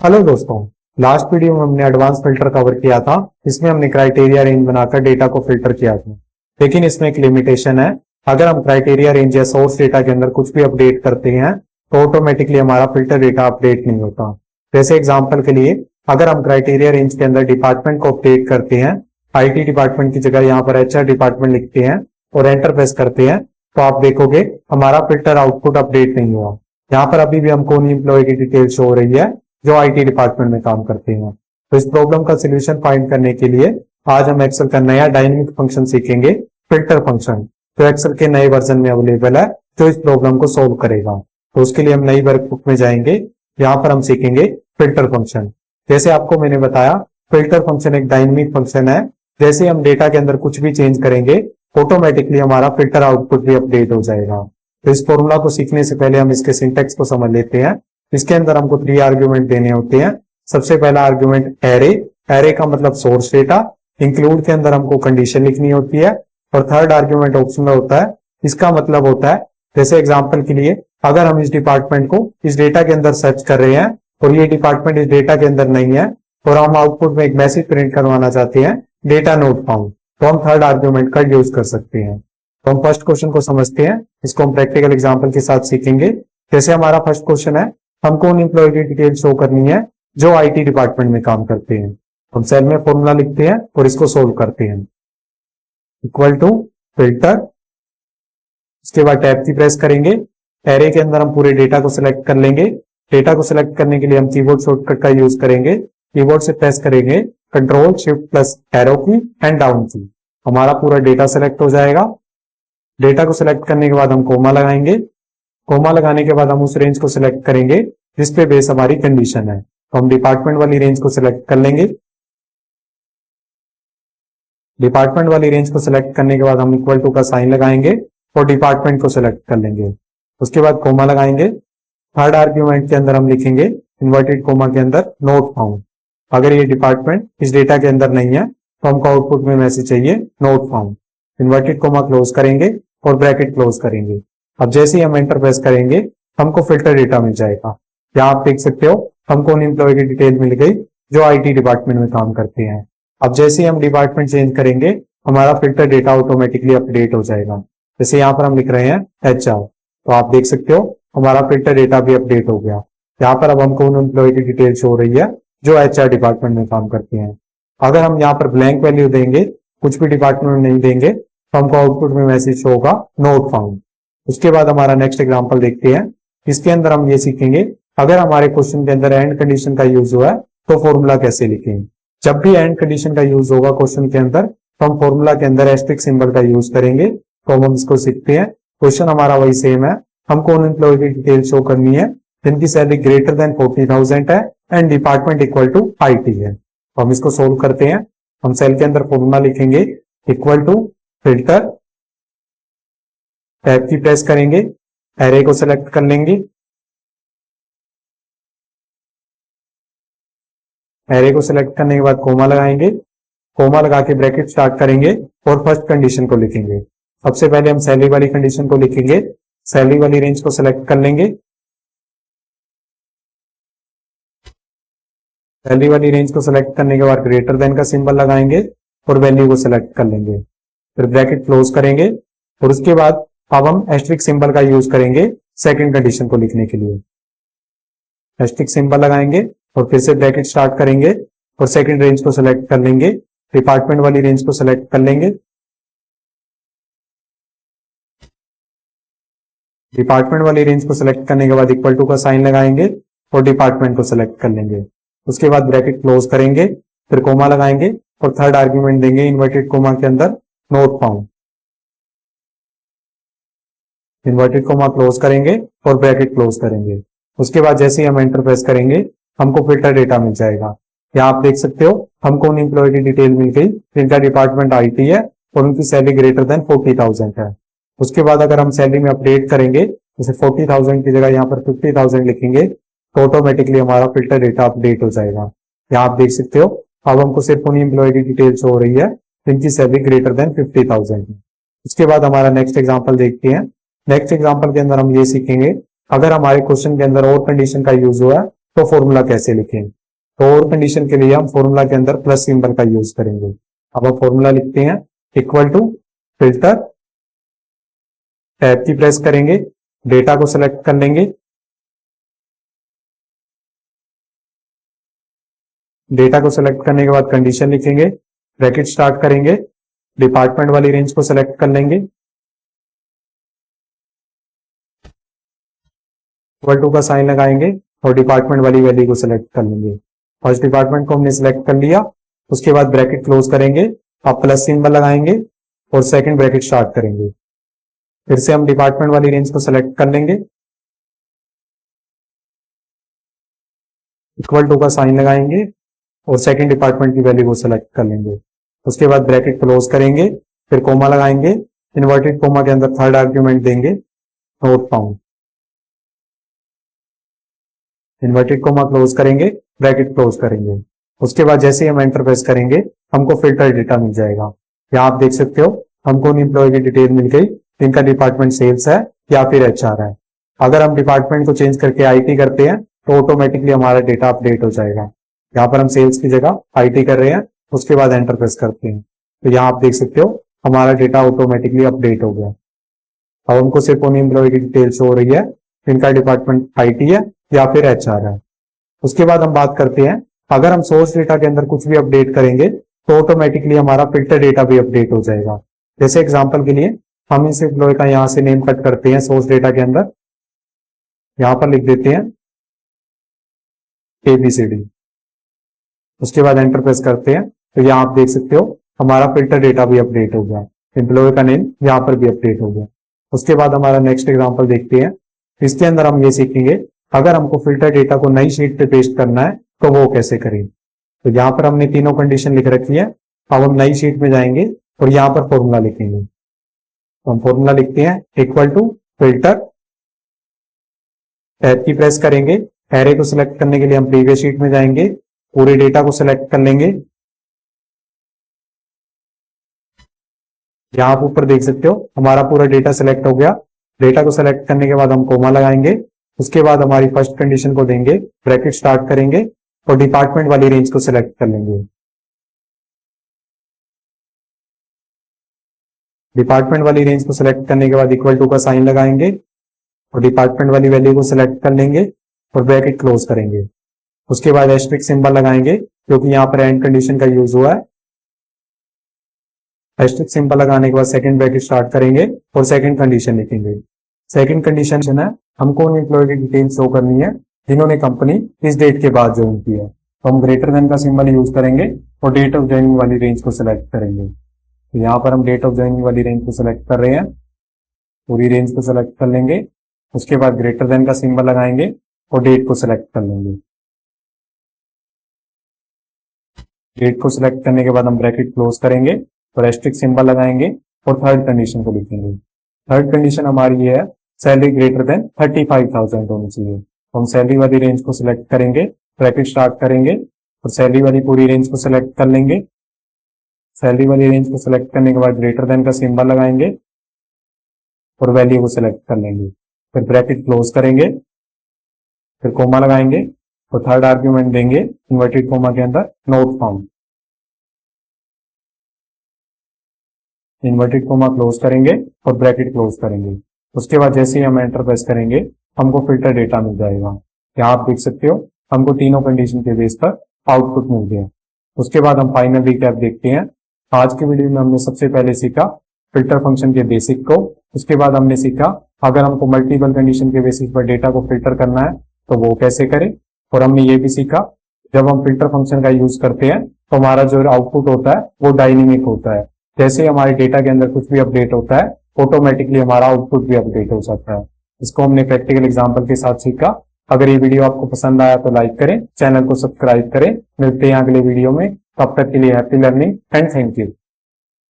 Hello दोस्तों, last video में हमने एडवांस फिल्टर कवर किया था। इसमें हमने क्राइटेरिया रेंज बनाकर डेटा को फिल्टर किया था, लेकिन इसमें एक लिमिटेशन है। अगर हम क्राइटेरिया रेंज या सोर्स डेटा के अंदर कुछ भी अपडेट करते हैं तो ऑटोमेटिकली हमारा फिल्टर डेटा अपडेट नहीं होता। जैसे एग्जाम्पल के लिए, अगर हम क्राइटेरिया रेंज के अंदर डिपार्टमेंट को अपडेट करते हैं, आईटी डिपार्टमेंट की जगह यहाँ पर एचआर डिपार्टमेंट लिखते हैं और एंटर प्रेस करते हैं, तो आप देखोगे हमारा फिल्टर आउटपुट अपडेट नहीं हुआ। यहाँ पर अभी भी हमको उन एम्प्लॉय की डिटेल शो हो रही है जो आईटी डिपार्टमेंट में काम करते हैं। तो इस प्रॉब्लम का सोल्यूशन फाइंड करने के लिए आज हम एक्सेल का नया डायनेमिक फंक्शन सीखेंगे, फिल्टर फंक्शन, जो एक्सेल के नए वर्जन में अवेलेबल है, जो इस प्रॉब्लम को सोल्व करेगा। तो उसके लिए हम नई वर्कबुक में जाएंगे, यहाँ पर हम सीखेंगे फिल्टर फंक्शन। जैसे आपको मैंने बताया, फिल्टर फंक्शन एक डायनेमिक फंक्शन है। जैसे हम डेटा के अंदर कुछ भी चेंज करेंगे, ऑटोमेटिकली हमारा फिल्टर आउटपुट भी अपडेट हो जाएगा। तो इस फॉर्मूला को सीखने से पहले हम इसके सिंटेक्स को समझ लेते हैं। इसके अंदर हमको 3 आर्ग्यूमेंट देने होते हैं। सबसे पहला आर्ग्यूमेंट एरे, एरे का मतलब सोर्स डेटा। इंक्लूड के अंदर हमको कंडीशन लिखनी होती है। और थर्ड आर्ग्यूमेंट ऑप्शनल होता है। इसका मतलब होता है, जैसे एग्जांपल के लिए, अगर हम इस डिपार्टमेंट को इस डेटा के अंदर सर्च कर रहे हैं और ये डिपार्टमेंट इस डेटा के अंदर नहीं है और हम आउटपुट में एक मैसेज प्रिंट करवाना चाहते हैं, डेटा नोट फाउंड, तो हम थर्ड आर्ग्यूमेंट का यूज कर सकते हैं। तो हम फर्स्ट क्वेश्चन को समझते हैं। इसको हम प्रैक्टिकल एग्जांपल के साथ सीखेंगे। जैसे हमारा फर्स्ट क्वेश्चन है, हमको उन एम्प्लॉय की डिटेल शो करनी है जो आईटी डिपार्टमेंट में काम करते हैं। हम सेल में फॉर्मूला लिखते हैं और इसको सोल्व करते हैं। इक्वल टू फिल्टर, इसके बाद टैब की प्रेस करेंगे। एरे के अंदर हम पूरे डेटा को सिलेक्ट कर लेंगे। डेटा को सिलेक्ट करने के लिए हम कीबोर्ड शॉर्टकट का यूज करेंगे। कीबोर्ड से प्रेस करेंगे कंट्रोल शिफ्ट प्लस एरो की एंड डाउन की। हमारा पूरा डेटा सिलेक्ट हो जाएगा। डेटा को सिलेक्ट करने के बाद हम कोमा लगाएंगे। कोमा लगाने के बाद हम उस रेंज को सिलेक्ट करेंगे जिसपे बेस हमारी कंडीशन है। तो हम डिपार्टमेंट वाली रेंज को सिलेक्ट कर लेंगे। डिपार्टमेंट वाली रेंज को सिलेक्ट करने के बाद हम इक्वल टू का साइन लगाएंगे और डिपार्टमेंट को सिलेक्ट कर लेंगे। उसके बाद कोमा लगाएंगे। थर्ड आर्ग्यूमेंट के अंदर हम लिखेंगे इन्वर्टेड कोमा के अंदर नोट फाउंड। अगर ये डिपार्टमेंट इस डेटा के अंदर नहीं है तो हमको आउटपुट में मैसेज चाहिए not found. Inverted coma close करेंगे और ब्रैकेट क्लोज करेंगे। अब जैसे ही हम एंटर प्रेस करेंगे, हमको फिल्टर डेटा मिल जाएगा। यहाँ आप देख सकते हो, हमको उन एम्प्लॉय की डिटेल मिल गई जो आईटी डिपार्टमेंट में काम करते हैं। अब जैसे ही हम डिपार्टमेंट चेंज करेंगे, हमारा फिल्टर डेटा ऑटोमेटिकली अपडेट हो जाएगा। जैसे यहाँ पर हम लिख रहे हैं एचआर, तो आप देख सकते हो हमारा फिल्टर डेटा भी अपडेट हो गया। यहाँ पर अब हमको उन एम्प्लॉय की डिटेल शो हो रही है जो एचआर डिपार्टमेंट में काम करते हैं। अगर हम यहाँ पर ब्लैंक वैल्यू देंगे, कुछ भी डिपार्टमेंट में नहीं देंगे, तो हमको आउटपुट में मैसेज शो होगा नोट फाउंड। उसके बाद हमारा नेक्स्ट एग्जांपल देखते हैं। इसके अंदर हम ये सीखेंगे, अगर हमारे क्वेश्चन के अंदर एंड कंडीशन का यूज हुआ है तो फॉर्मूला कैसे लिखें। जब भी एंड कंडीशन का यूज होगा क्वेश्चन के अंदर, तो हम फॉर्मूला के अंदर एस्टेरिस्क सिंबल का यूज करेंगे। तो हम इसको सीखते हैं। क्वेश्चन हमारा वही सेम है। हमको उन एम्प्लॉय की डिटेल शो करनी है जिनकी सैलरी ग्रेटर देन 40,000 है and department equal to IT है। तो हम इसको सोल्व करते हैं। हम सेल के अंदर फॉर्मूला लिखेंगे इक्वल टू फिल्टर, टैब की प्रेस करेंगे, एरे को सिलेक्ट कर लेंगे। एरे को सिलेक्ट करने के बाद कोमा लगाएंगे। कोमा लगा के ब्रैकेट स्टार्ट करेंगे और फर्स्ट कंडीशन को लिखेंगे। सबसे पहले हम सैलरी वाली कंडीशन को लिखेंगे। सैलरी वाली रेंज को सिलेक्ट कर लेंगे। सैलरी वाली रेंज को सिलेक्ट करने के बाद ग्रेटर देन का सिंबल लगाएंगे और वैल्यू को सिलेक्ट कर लेंगे। फिर ब्रैकेट क्लोज करेंगे और उसके बाद अब हम एस्टेरिस्क सिंबल का यूज करेंगे सेकंड कंडीशन को लिखने के लिए। एस्टेरिस्क सिंबल लगाएंगे और फिर से ब्रैकेट स्टार्ट करेंगे और सेकंड रेंज को सिलेक्ट कर लेंगे। डिपार्टमेंट वाली रेंज को सिलेक्ट कर लेंगे। डिपार्टमेंट वाली रेंज को सिलेक्ट करने के बाद इक्वल टू का साइन लगाएंगे और डिपार्टमेंट को सिलेक्ट कर लेंगे। उसके बाद ब्रैकेट क्लोज करेंगे, फिर कोमा लगाएंगे और थर्ड आर्ग्यूमेंट देंगे इन्वर्टेड कोमा के अंदर not found. Inverted coma close करेंगे और ब्रैकेट क्लोज करेंगे। उसके बाद जैसे ही हम एंटर प्रेस करेंगे, हमको फिल्टर डेटा मिल जाएगा। यहाँ आप देख सकते हो, हमको उन एम्प्लॉय की डिटेल मिल गई जिनका डिपार्टमेंट आईटी है और उनकी सैलरी ग्रेटर देन 40,000 है। उसके बाद अगर हम सैलरी में अपडेट करेंगे, जैसे 40,000 की जगह यहाँ पर 50,000 लिखेंगे, तो ऑटोमेटिकली हमारा फिल्टर डेटा अपडेट हो जाएगा। यहाँ आप देख सकते हो, अब हमको सिर्फ उन एम्प्लॉय की डिटेल शो हो रही है जिनकी सैलरी ग्रेटर देन 50,000 है। उसके बाद हमारा नेक्स्ट एग्जाम्पल देखते हैं। नेक्स्ट एग्जाम्पल के अंदर हम ये सीखेंगे, अगर हमारे क्वेश्चन के अंदर और कंडीशन का यूज हुआ है तो फॉर्मूला कैसे लिखें। तो और कंडीशन के लिए हम फॉर्मूला के अंदर प्लस सिंबल का यूज करेंगे। अब हम फॉर्मूला लिखते हैं इक्वल टू फिल्टर, टैब की प्रेस करेंगे, डेटा को सिलेक्ट कर लेंगे, डेटा को सिलेक्ट करने के बाद कंडीशन लिखेंगे, ब्रैकेट स्टार्ट करेंगे, डिपार्टमेंट वाली रेंज को सिलेक्ट कर लेंगे, इक्वल टू का साइन लगाएंगे और डिपार्टमेंट वाली वैल्यू को सिलेक्ट कर लेंगे। फर्स्ट डिपार्टमेंट को हमने सिलेक्ट कर लिया, उसके बाद ब्रैकेट क्लोज करेंगे, अब प्लस सिंबल लगाएंगे और सेकंड ब्रैकेट स्टार्ट करेंगे। फिर से हम डिपार्टमेंट वाली रेंज को सिलेक्ट कर लेंगे, इक्वल टू का साइन लगाएंगे और सेकंड डिपार्टमेंट की वैल्यू को सिलेक्ट कर लेंगे। उसके बाद ब्रैकेट क्लोज करेंगे, फिर कोमा लगाएंगे, इन्वर्टेड कोमा के अंदर थर्ड आर्ग्यूमेंट देंगे not found, inverted coma close करेंगे, ब्रैकेट क्लोज करेंगे। उसके बाद जैसे ही हम एंटर प्रेस करेंगे हमको फिल्टर डेटा मिल जाएगा। यहाँ आप देख सकते हो हमको उन एम्प्लॉय की डिटेल मिल गई, इनका डिपार्टमेंट सेल्स है या फिर एचआर है। अगर हम डिपार्टमेंट को चेंज करके आईटी करते हैं तो ऑटोमेटिकली हमारा डेटा अपडेट हो जाएगा। यहाँ पर हम सेल्स की जगह आईटी कर रहे हैं, उसके बाद एंटर प्रेस करते हैं तो यहाँ आप देख सकते हो हमारा डेटा ऑटोमेटिकली अपडेट हो गया। अब हमको सिर्फ उन एम्प्लॉय की डिटेल शो हो रही है, इनका डिपार्टमेंट आईटी है या फिर एचआर है। उसके बाद हम बात करते हैं अगर हम सोर्स डेटा के अंदर कुछ भी अपडेट करेंगे तो ऑटोमेटिकली हमारा फिल्टर डेटा भी अपडेट हो जाएगा। जैसे एग्जांपल के लिए हम इस एम्प्लॉय का यहाँ से नेम कट करते हैं सोर्स डेटा के अंदर, यहाँ पर लिख देते हैं ABCD, उसके बाद एंटर प्रेस करते हैं तो यहाँ आप देख सकते हो हमारा फिल्टर डेटा भी अपडेट हो गया, एम्प्लॉय का नेम यहाँ पर भी अपडेट हो गया। उसके बाद हमारा नेक्स्ट एग्जांपल देखते हैं, इसके अंदर हम ये सीखेंगे अगर हमको फिल्टर डेटा को नई शीट पे पेस्ट करना है तो वो कैसे करें। तो यहाँ पर हमने तीनों कंडीशन लिख रखी है। अब हम नई शीट में जाएंगे और यहाँ पर फॉर्मूला लिखेंगे। तो हम फॉर्मूला लिखते हैं इक्वल टू फिल्टर, टैब की प्रेस करेंगे, एरे को सिलेक्ट करने के लिए हम प्रीवियस शीट में जाएंगे, पूरे डेटा को सिलेक्ट कर लेंगे। यहाँ आप ऊपर देख सकते हो हमारा पूरा डेटा सिलेक्ट हो गया। डेटा को सिलेक्ट करने के बाद हम कोमा लगाएंगे, उसके बाद हमारी फर्स्ट कंडीशन को देंगे, ब्रैकेट स्टार्ट करेंगे और डिपार्टमेंट वाली रेंज को सिलेक्ट कर लेंगे। डिपार्टमेंट वाली रेंज को सिलेक्ट करने के बाद इक्वल टू का साइन लगाएंगे और डिपार्टमेंट वाली वैल्यू को सिलेक्ट कर लेंगे और ब्रैकेट क्लोज करेंगे। उसके बाद एस्टेरिस्क सिंबल लगाएंगे क्योंकि यहाँ पर एंड कंडीशन का यूज हुआ है। एस्टेरिस्क सिंबल लगाने के बाद सेकंड ब्रैकेट स्टार्ट करेंगे और सेकंड कंडीशन लिखेंगे। सेकंड कंडीशन है हमको उन एम्प्लॉय की डिटेल शो करनी है जिन्होंने कंपनी इस डेट के बाद ज्वाइन की है, तो हम ग्रेटर देन का सिंबल यूज करेंगे और डेट ऑफ ज्वाइनिंग वाली रेंज को सिलेक्ट करेंगे। तो यहाँ पर हम डेट ऑफ ज्वाइनिंग वाली रेंज को सिलेक्ट कर रहे हैं, पूरी रेंज को सिलेक्ट कर लेंगे। उसके बाद ग्रेटर देन का सिंबल लगाएंगे और डेट को सिलेक्ट कर लेंगे। डेट को सिलेक्ट करने के बाद हम ब्रैकेट क्लोज करेंगे और एस्टेरिस्क सिंबल लगाएंगे और थर्ड कंडीशन को लिखेंगे। थर्ड कंडीशन हमारी ये है सैलरी ग्रेटर देन 35,000 होनी चाहिए। तो हम सैलरी वाली रेंज को सिलेक्ट करेंगे, ब्रैकेट स्टार्ट करेंगे और सैलरी वाली पूरी रेंज को सिलेक्ट कर लेंगे। सैलरी वाली रेंज को सिलेक्ट करने के बाद ग्रेटर देन का सिंबल लगाएंगे और वैल्यू को सिलेक्ट कर लेंगे, फिर ब्रैकेट क्लोज करेंगे, फिर कोमा लगाएंगे और थर्ड आर्ग्यूमेंट देंगे इन्वर्टेड कोमा के अंदर not found, inverted coma close करेंगे और ब्रैकेट क्लोज करेंगे। उसके बाद जैसे ही हम एंटर प्रेस करेंगे हमको फिल्टर डेटा मिल जाएगा। यहाँ आप देख सकते हो हमको तीनों कंडीशन के बेस पर आउटपुट मिल गया। उसके बाद हम फाइनल रिकैप देखते हैं। आज के वीडियो में हमने सबसे पहले सीखा फिल्टर फंक्शन के बेसिक को। उसके बाद हमने सीखा अगर हमको मल्टीपल कंडीशन के बेसिस पर डेटा को फिल्टर करना है तो वो कैसे करें। और हमने ये भी सीखा जब हम फिल्टर फंक्शन का यूज करते हैं तो हमारा जो आउटपुट होता है वो डायनेमिक होता है। जैसे ही हमारे डेटा के अंदर कुछ भी अपडेट होता है ऑटोमेटिकली हमारा आउटपुट भी अपडेट हो जाता है। इसको हमने प्रैक्टिकल एग्जांपल के साथ सीखा। अगर ये वीडियो आपको पसंद आया तो लाइक करें, चैनल को सब्सक्राइब करें। मिलते हैं अगले वीडियो में, तब तक के लिए happy learning and thank you.